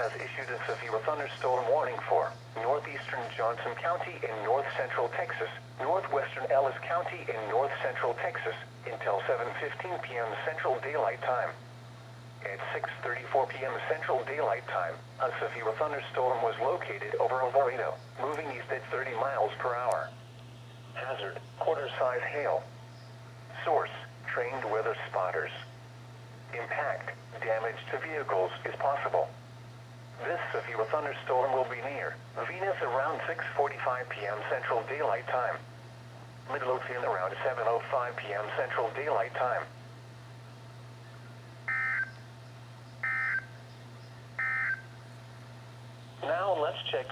has issued a severe thunderstorm warning for northeastern Johnson County in north central Texas, northwestern Ellis County in north central Texas, until 7:15 p.m. Central Daylight Time. At 6:34 p.m. Central Daylight Time, a severe thunderstorm was located over El Dorado, moving east at 30 miles per hour. Hazard, quarter-size hail. Source, trained weather spotters. Impact, damage to vehicles is possible. This severe thunderstorm will be near Venus around 6:45 p.m. Central Daylight Time. Midlothian around 7:05 p.m. Central Daylight Time. Now let's check on